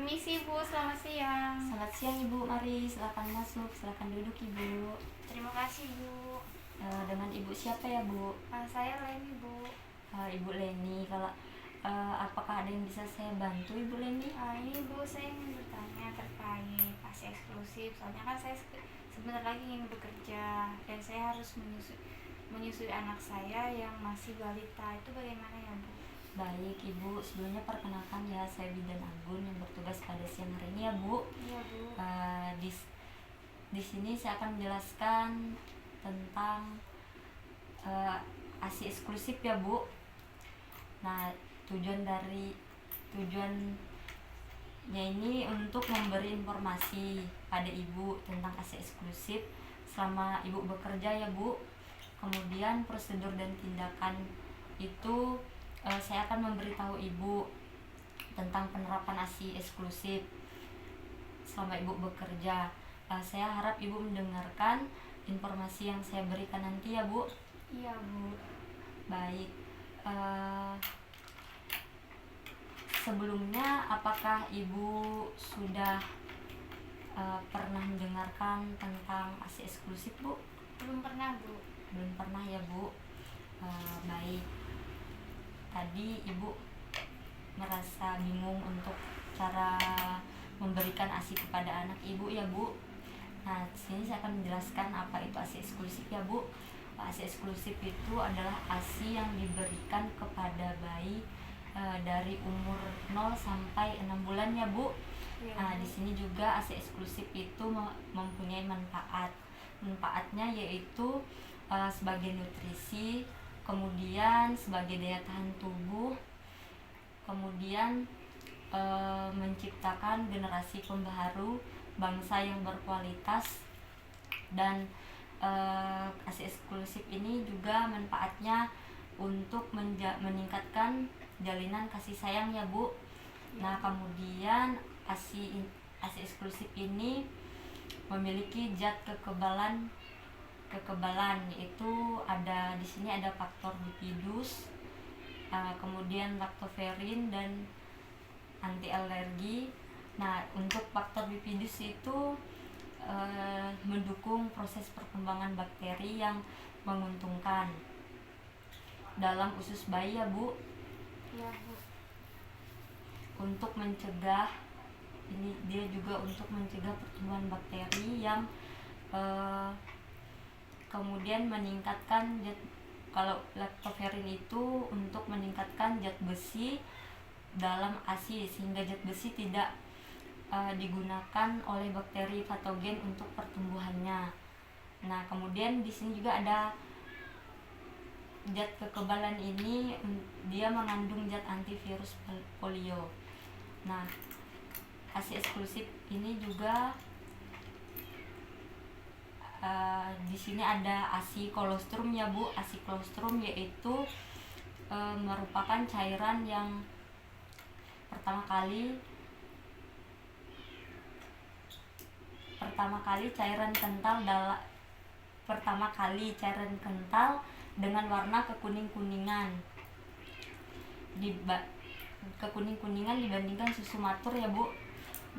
Permisi Bu, selamat siang. Selamat siang Ibu, mari silakan masuk, silakan duduk Ibu. Terima kasih Bu. Dengan Ibu siapa ya Bu? Saya Leni Bu. Ibu Leni, kalau apakah ada yang bisa saya bantu Ibu Leni? Ini Bu, saya ingin bertanya terkait ASI eksklusif. Soalnya kan saya sebentar lagi ingin bekerja dan saya harus menyusui anak saya yang masih balita. Itu bagaimana ya Bu? Baik Ibu, sebelumnya perkenalkan ya, saya Bidan Agun yang bertugas pada siang hari ini ya Bu. Iya Bu. Di sini saya akan menjelaskan tentang ASI eksklusif ya Bu. Nah, tujuannya ini untuk memberi informasi pada Ibu tentang ASI eksklusif selama Ibu bekerja ya Bu. Kemudian prosedur dan tindakan itu saya akan memberitahu Ibu tentang penerapan ASI eksklusif selama Ibu bekerja. Saya harap Ibu mendengarkan informasi yang saya berikan nanti ya Bu. Iya Bu. Baik. Sebelumnya apakah Ibu sudah pernah mendengarkan tentang ASI eksklusif Bu? Belum pernah Bu. Belum pernah ya Bu. Baik. Tadi Ibu merasa bingung untuk cara memberikan ASI kepada anak Ibu ya Bu. Nah, di sini saya akan menjelaskan apa itu ASI eksklusif ya Bu. ASI eksklusif itu adalah ASI yang diberikan kepada bayi dari umur 0 sampai 6 bulan ya Bu. Ya, Nah, di sini juga ASI eksklusif itu mempunyai manfaat. Manfaatnya yaitu sebagai nutrisi, kemudian sebagai daya tahan tubuh, kemudian menciptakan generasi pembaharu bangsa yang berkualitas. Dan ASI eksklusif ini juga manfaatnya untuk meningkatkan jalinan kasih sayang ya Bu. Nah, kemudian ASI eksklusif ini memiliki zat kekebalan yaitu ada di sini ada faktor lipidus, kemudian laktoferin dan anti alergi. Nah, untuk faktor lipidus itu mendukung proses perkembangan bakteri yang menguntungkan dalam usus bayi ya Bu. Iya Bu. Untuk mencegah, ini dia juga untuk mencegah pertumbuhan bakteri yang kemudian meningkatkan kalau laktoferin itu untuk meningkatkan zat besi dalam ASI sehingga zat besi tidak digunakan oleh bakteri patogen untuk pertumbuhannya. Nah, kemudian di sini juga ada zat kekebalan ini, dia mengandung zat antivirus polio. Nah, ASI eksklusif ini juga di sini ada ASI kolostrum ya Bu. ASI kolostrum yaitu merupakan cairan yang pertama kali cairan kental dengan warna kekuning-kuningan dibandingkan susu matur ya Bu.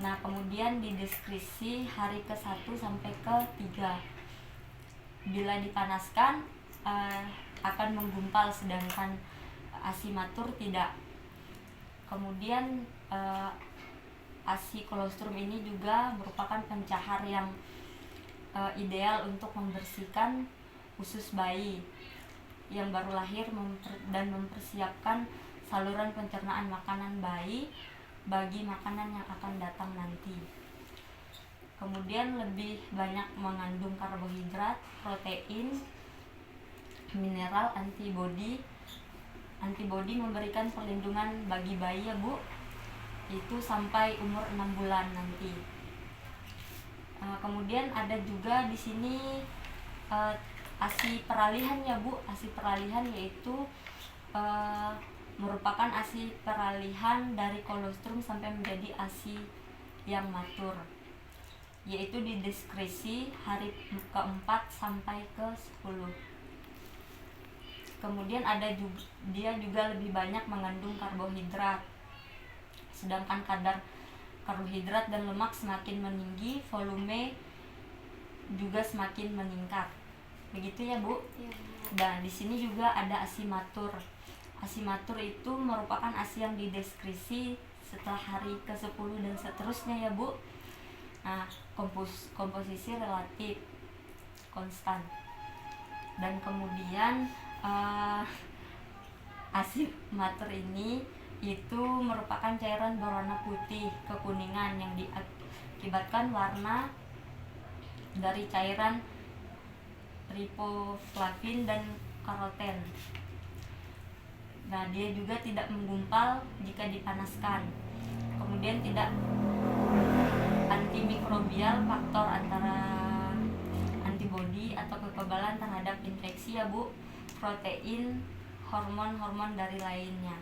Nah, kemudian dideskripsi hari ke-1 sampai ke-3. Bila dipanaskan akan menggumpal, sedangkan ASI matur tidak. Kemudian ASI kolostrum ini juga merupakan pencahar yang ideal untuk membersihkan usus bayi yang baru lahir dan mempersiapkan saluran pencernaan makanan bayi bagi makanan yang akan datang nanti. Kemudian lebih banyak mengandung karbohidrat, protein, mineral, antibodi memberikan perlindungan bagi bayi ya Bu, itu sampai umur 6 bulan nanti. Kemudian ada juga di sini ASI peralihan ya Bu. ASI peralihan yaitu merupakan ASI peralihan dari kolostrum sampai menjadi ASI yang matur, yaitu dideskripsi hari ke-4 sampai ke-10. Kemudian dia juga lebih banyak mengandung karbohidrat, sedangkan kadar karbohidrat dan lemak semakin meninggi, volume juga semakin meningkat. Begitu ya, Bu? Iya, Bu. Dan di sini juga ada ASI matur. ASI matur itu merupakan ASI yang dideskripsi setelah hari ke-10 dan seterusnya ya, Bu. Nah, komposisi relatif konstan. Dan kemudian ASI matur ini itu merupakan cairan berwarna putih kekuningan yang diakibatkan warna dari cairan riboflavin dan karoten. Nah, dia juga tidak menggumpal jika dipanaskan. Kemudian tidak antimikrobial, faktor antara antibodi atau kekebalan terhadap infeksi ya, Bu, protein, hormon-hormon dari lainnya.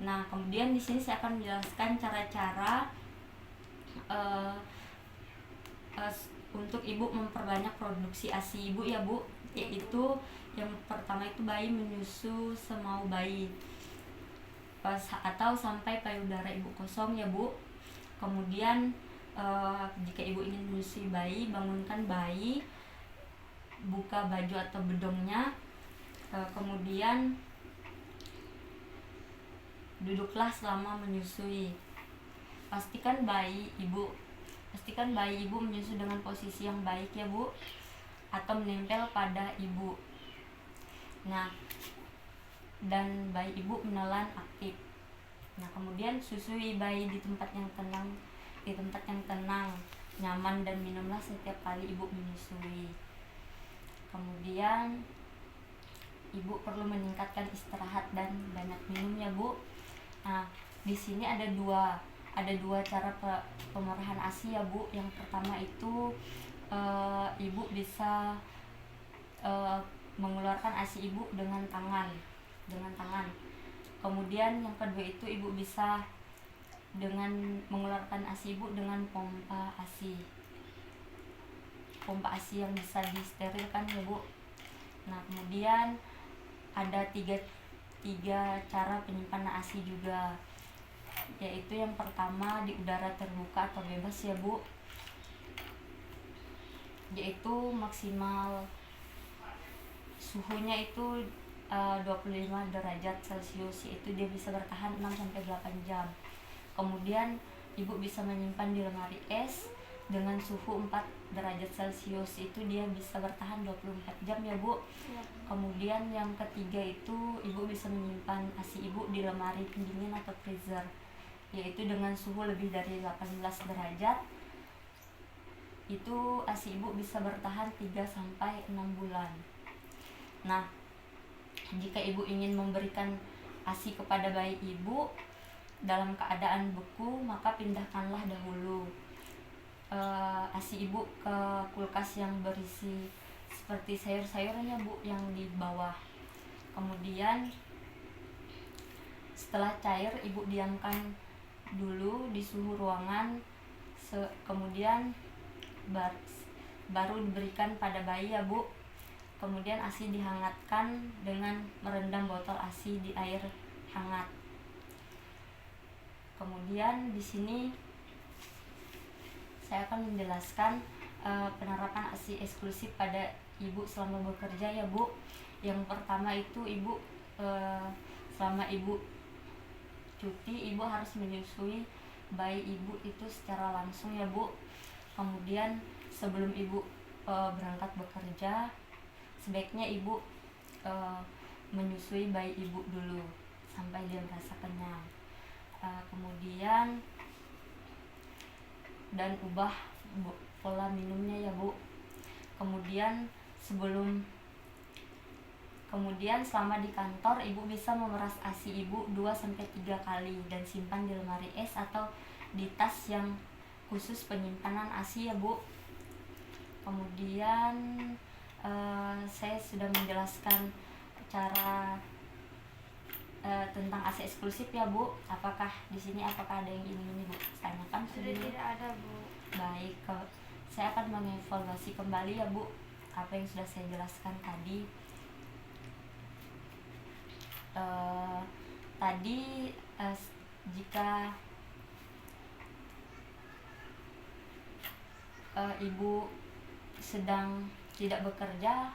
Nah, kemudian di sini saya akan menjelaskan cara-cara untuk ibu memperbanyak produksi ASI ibu ya, Bu, yaitu yang pertama itu bayi menyusu semau bayi atau sampai payudara ibu kosong ya, Bu. Kemudian jika ibu ingin menyusui bayi, bangunkan bayi, buka baju atau bedongnya, kemudian duduklah selama menyusui. Pastikan bayi ibu menyusu dengan posisi yang baik ya, Bu, atau menempel pada ibu. Nah, dan bayi ibu menelan aktif. Nah, kemudian susui bayi di tempat yang tenang, nyaman, dan minumlah setiap kali ibu menyusui. Kemudian ibu perlu meningkatkan istirahat dan banyak minum ya, Bu. Nah, di sini ada dua cara pemerahan ASI ya, Bu. Yang pertama itu ibu bisa mengeluarkan ASI ibu dengan tangan. Kemudian yang kedua itu ibu bisa dengan mengeluarkan ASI ibu dengan pompa ASI yang bisa disterilkan ya, Bu. Nah, kemudian ada tiga cara penyimpanan ASI juga, yaitu yang pertama di udara terbuka atau bebas ya, Bu, yaitu maksimal suhunya itu 25 derajat Celcius, yaitu dia bisa bertahan 6-8 jam. Kemudian ibu bisa menyimpan di lemari es dengan suhu 4 derajat Celcius, itu dia bisa bertahan 24 jam ya, Bu. Kemudian yang ketiga itu ibu bisa menyimpan ASI ibu di lemari pendingin atau freezer, yaitu dengan suhu lebih dari 18 derajat. Itu ASI ibu bisa bertahan 3-6 bulan. Nah, jika ibu ingin memberikan ASI kepada bayi ibu dalam keadaan beku, maka pindahkanlah dahulu ASI ibu ke kulkas yang berisi seperti sayur-sayurnya, Bu, yang di bawah. Kemudian setelah cair, ibu diamkan dulu di suhu ruangan, kemudian baru diberikan pada bayi ya, Bu. Kemudian ASI dihangatkan dengan merendam botol ASI di air hangat. Kemudian di sini saya akan menjelaskan penerapan ASI eksklusif pada ibu selama bekerja ya, Bu. Yang pertama itu ibu selama ibu cuti, ibu harus menyusui bayi ibu itu secara langsung ya, Bu. Kemudian sebelum ibu berangkat bekerja, sebaiknya ibu menyusui bayi ibu dulu sampai dia merasa kenyang. Kemudian dan ubah pola minumnya ya, Bu. Kemudian selama di kantor, ibu bisa memeras ASI ibu 2-3 kali dan simpan di lemari es atau di tas yang khusus penyimpanan ASI ya, Bu. Kemudian saya sudah menjelaskan cara tentang ASI eksklusif ya, Bu. Apakah ada yang ingin Ibu tanyakan? Sudah tidak ada, Bu. Baik, saya akan mengevaluasi kembali ya, Bu, apa yang sudah saya jelaskan tadi. Jika ibu sedang tidak bekerja,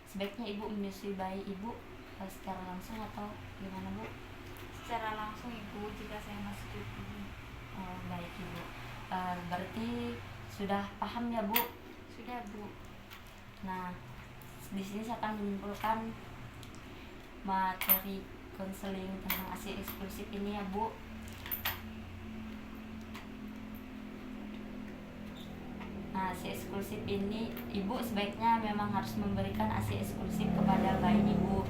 sebaiknya ibu menyusui bayi ibu secara langsung atau gimana Bu? Secara langsung ibu jika saya masih cuti. Oh, baik ibu. Berarti sudah paham ya Bu? Sudah Bu. Nah, di sini saya akan menyimpulkan materi konseling tentang ASI eksklusif ini ya Bu. Nah, ASI eksklusif ini ibu sebaiknya memang harus memberikan ASI eksklusif kepada bayi ibu.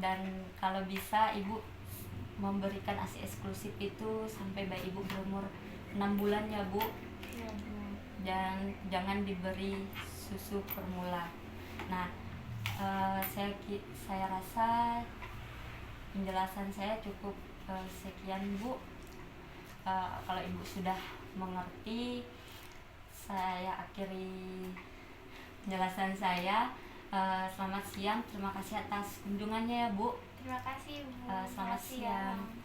Dan kalau bisa ibu memberikan ASI eksklusif itu sampai bayi ibu berumur 6 bulan ya Bu. Iya Bu. Dan jangan diberi susu formula. Nah, saya rasa penjelasan saya cukup sekian Bu. Kalau ibu sudah mengerti, saya akhiri penjelasan saya. Selamat siang, terima kasih atas kunjungannya ya Bu. Terima kasih Bu. Selamat siang.